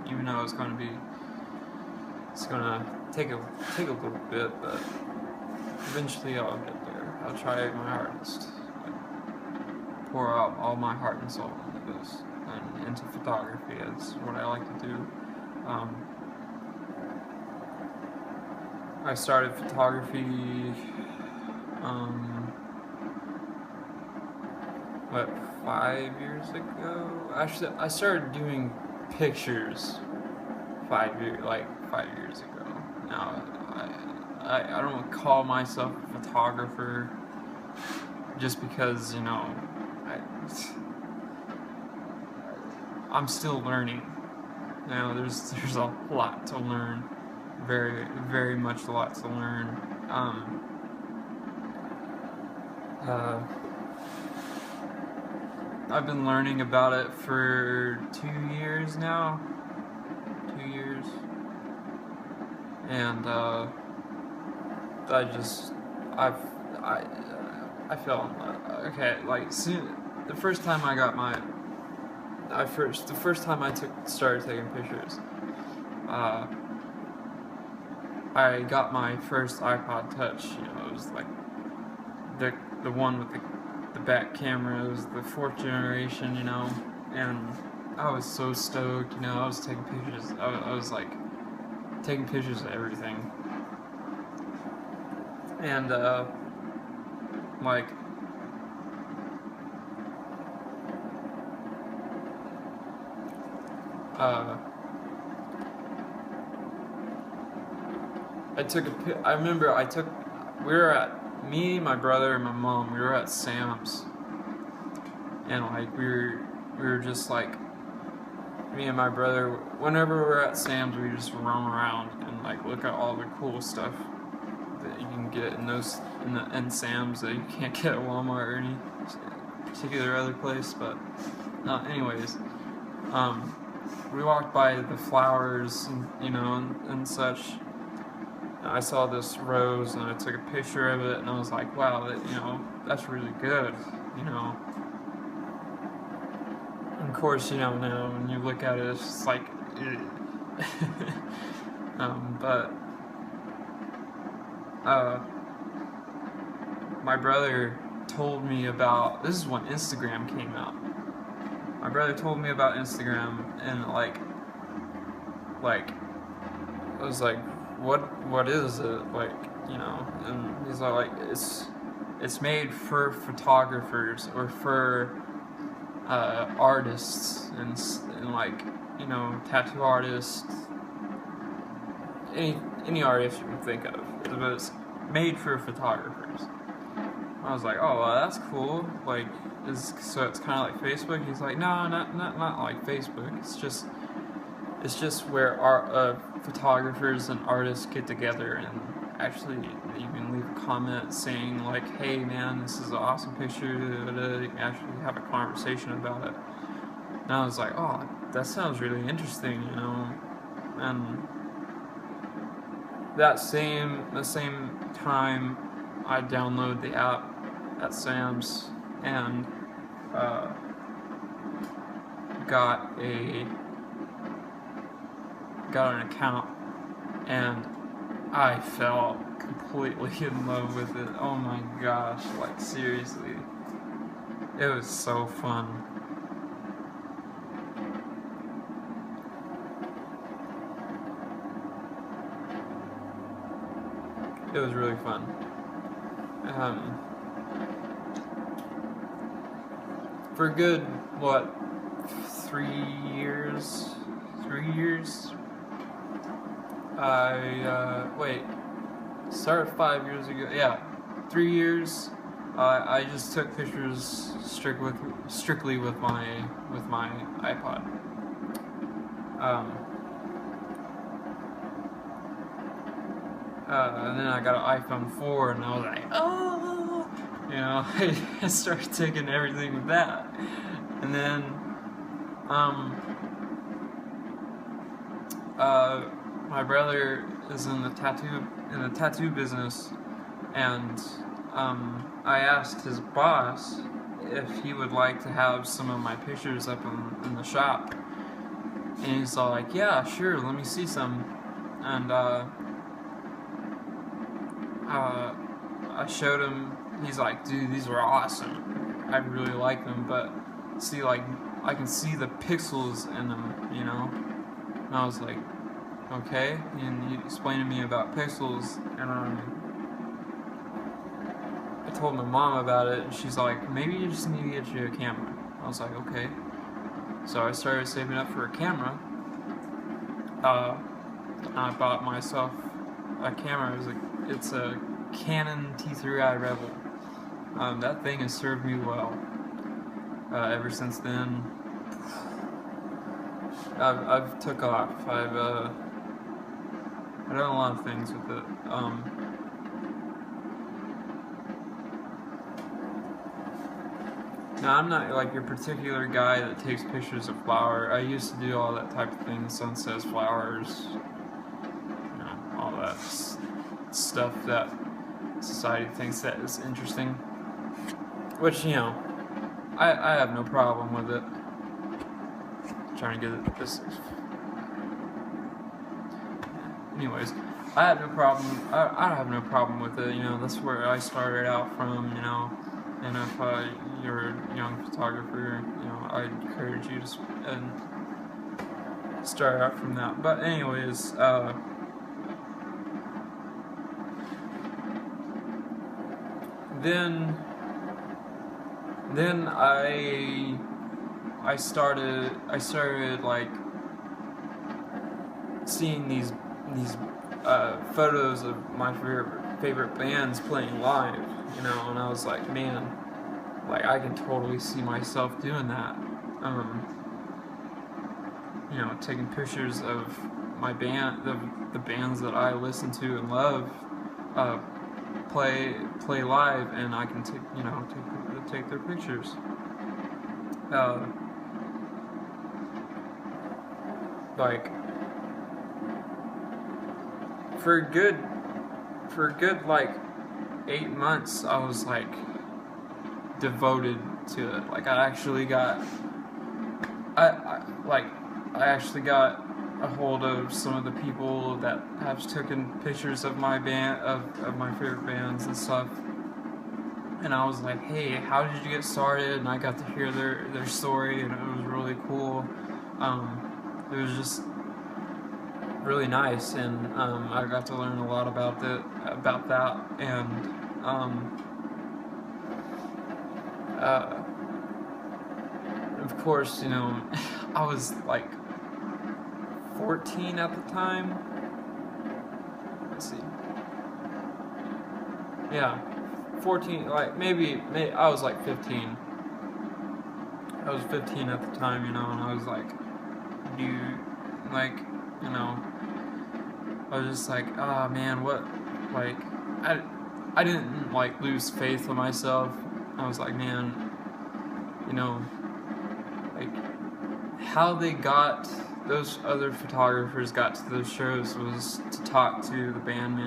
even though it's gonna take a little bit, but eventually I'll get there. I'll try my hardest. Pour out all my heart and soul into this, and into photography. It's what I like to do. I started photography, what, 5 years ago? Actually, I started doing pictures 5 years ago. Now, I don't call myself a photographer just because, you know, I'm still learning. You know, there's a lot to learn, very, very much a lot to learn. I've been learning about it for 2 years now. 2 years. And I felt okay. Like the first time I got the first time I started taking pictures, I got my first iPod Touch. You know, it was like the one with the back camera. It was the 4th generation. You know, and I was so stoked. You know, I was taking pictures. I was like taking pictures of everything. And like I remember me, my brother, and my mom, we were at Sam's, and like we were just like, me and my brother, whenever we're at Sam's, we just roam around and like look at all the cool stuff that you can get in Sam's that you can't get at Walmart or any particular other place. But anyways, we walked by the flowers, and, you know, and such. I saw this rose and I took a picture of it, and I was like, wow, you know, that's really good, you know. And of course, you know, now when you look at it, it's just like, but my brother told me about, this is when Instagram came out. My brother told me about Instagram, and like I was like, what is it, like, you know? And he's like it's made for photographers or for artists and like, you know, tattoo artists, any artist you can think of, but it's made for photographers. I was like, oh, well, that's cool. Like, so it's kind of like Facebook. He's like, no, not like Facebook. It's just where photographers and artists get together, and actually you can leave a comment saying like, hey man, this is an awesome picture. You can actually have a conversation about it. And I was like, oh, that sounds really interesting, you know. And the same time, I downloaded the app at Sam's and got an account, and I fell completely in love with it. Oh my gosh, like seriously, it was so fun. It was really fun. For a good, what, 3 years? Started 5 years ago. Yeah, 3 years. I just took pictures strictly with my iPod. And then I got an iPhone 4, and I was like, oh, you know, I started taking everything with that. And then, my brother is in the tattoo business, and I asked his boss if he would like to have some of my pictures up in the shop. And he's all like, yeah, sure, let me see some. And I showed him. He's like, dude, these are awesome. I really like them, but see, like, I can see the pixels in them, you know? And I was like, okay. And he explained to me about pixels, and I told my mom about it, and she's like, maybe you just need to get you a camera. I was like, okay. So I started saving up for a camera. I bought myself a camera. It's a Canon T3i Rebel. That thing has served me well. Ever since then, I've took off. I've done a lot of things with it. Now, I'm not like your particular guy that takes pictures of flowers. I used to do all that type of thing, sunsets, flowers, you know, all that stuff that society thinks that is interesting. Which, you know, I have no problem with it. Trying to get this. Anyways, I have no problem. I have no problem with it. You know, that's where I started out from. You know, and if you're a young photographer, you know, I'd encourage you to start out from that. But anyways, then I started like seeing these photos of my favorite bands playing live, you know, and I was like, man, like I can totally see myself doing that. You know, taking pictures of my band, the bands that I listen to and love, play live, and I can take their pictures. Like for a good like 8 months, I was like devoted to it. Like I actually got a hold of some of the people that have taken pictures of my band, of my favorite bands and stuff. And I was like, hey, how did you get started? And I got to hear their story, and it was really cool. It was just really nice, and I got to learn a lot about that. And of course, you know, I was like 14 at the time. Let's see. Yeah, 14. Like maybe I was like 15. I was 15 at the time, you know, and I was like, dude, like, you know, I was just like, oh man, what, like, I didn't like lose faith in myself. I was like, man, you know, like, how those other photographers got to those shows was to talk to the band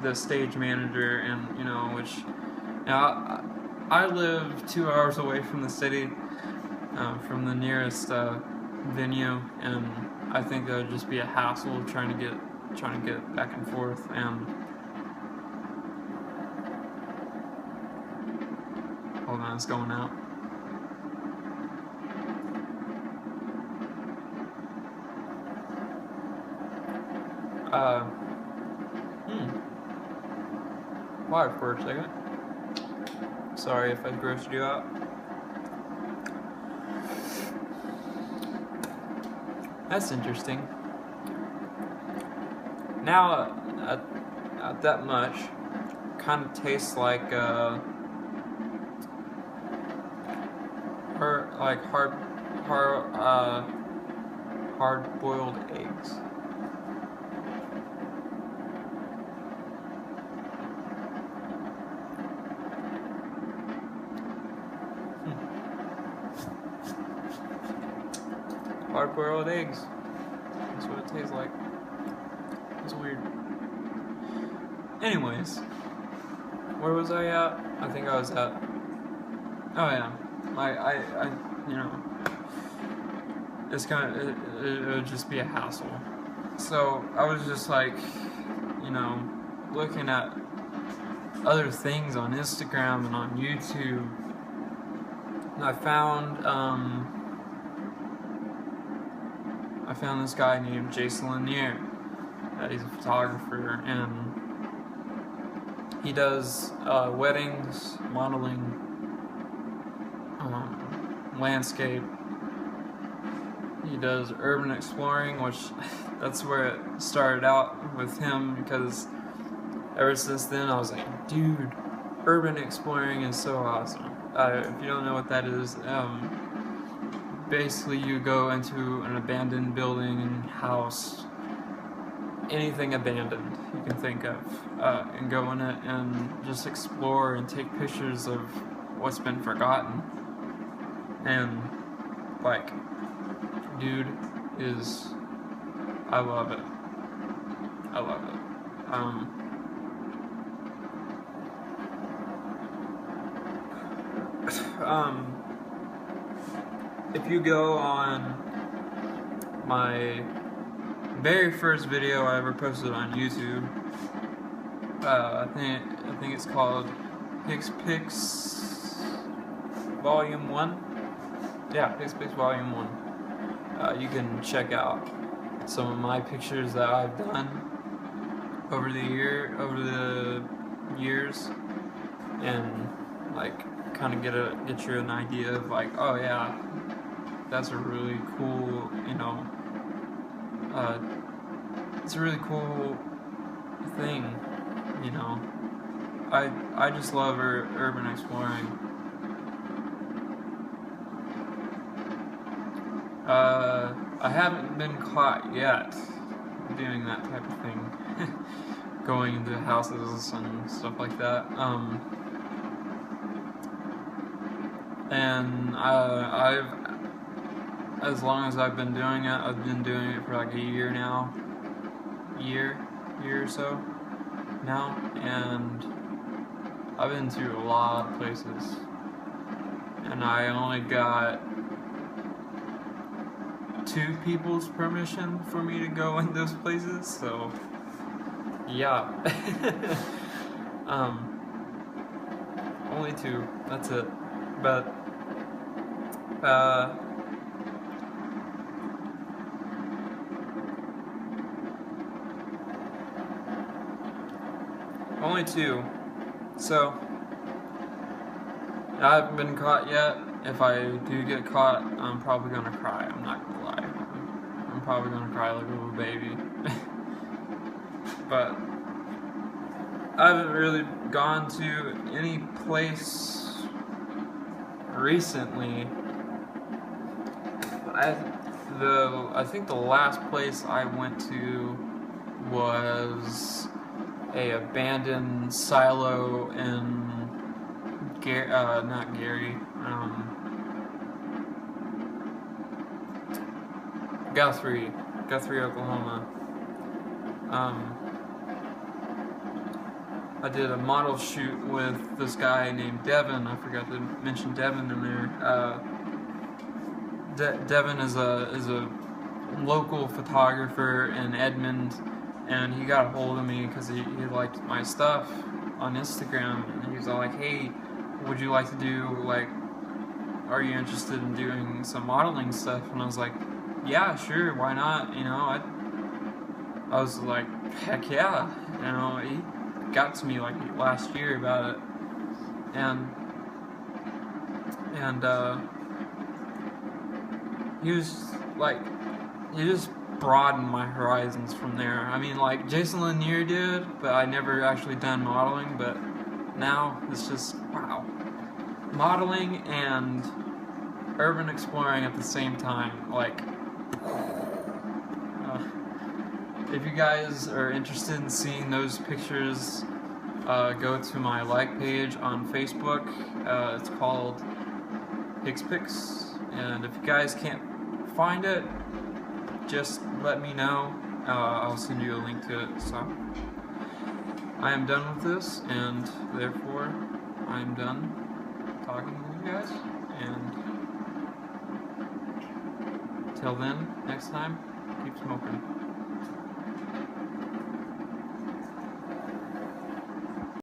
the stage manager, and, you know, which, you know, I live 2 hours away from the city, from the nearest venue, and I think that would just be a hassle trying to get back and forth. And hold on, it's going out. Quiet for a second. Sorry if I grossed you out. That's interesting. Now, not that much. Kind of tastes like hard-boiled eggs. Hard-boiled eggs. That's what it tastes like. It's weird. Anyways, where was I at? I think I was at. Oh yeah, I you know, it's kind of it would just be a hassle. So I was just like, you know, looking at other things on Instagram and on YouTube, and I found this guy named Jason Lanier. He's a photographer, and he does weddings, modeling, landscape. He does urban exploring, which that's where it started out with him, because ever since then I was like, dude, urban exploring is so awesome. If you don't know what that is, basically you go into an abandoned building, house, anything abandoned you can think of, and go in it and just explore and take pictures of what's been forgotten. And like, dude, I love it. I love it. If you go on my very first video I ever posted on YouTube, I think it's called Hicks Picks Volume 1. Yeah, Hicks Picks Volume 1. You can check out some of my pictures that I've done over the years, and like kind of get you an idea of like, oh yeah, that's a really cool, you know, it's a really cool thing, you know. I just love urban exploring. I haven't been caught yet doing that type of thing, going into houses and stuff like that. And as long as I've been doing it, I've been doing it for like a year now, year or so now, and I've been to a lot of places, and I only got 2 people's permission for me to go in those places, so yeah. Only 2, that's it. But only 2. So I haven't been caught yet. If I do get caught, I'm probably gonna cry. I'm not gonna lie. I'm probably gonna cry like a little baby. But I haven't really gone to any place recently. I think the last place I went to was a abandoned silo in Guthrie, Oklahoma. I did a model shoot with this guy named Devin. I forgot to mention Devin in there. Devin is a local photographer in Edmond, and he got a hold of me because he liked my stuff on Instagram, and he was all like, hey, would you like to do, like, are you interested in doing some modeling stuff? And I was like, yeah, sure, why not? You know, I was like, heck yeah. You know, he got to me like last year about it, and he was like, he just broadened my horizons from there. I mean, like Jason Lanier did, but I never actually done modeling. But now it's just, wow, modeling and urban exploring at the same time. Like, if you guys are interested in seeing those pictures, go to my like page on Facebook. It's called Hicks Picks, and if you guys can't find it, just let me know. I'll send you a link to it. So I am done with this, and therefore I am done talking with you guys, and Till then, next time, keep smoking.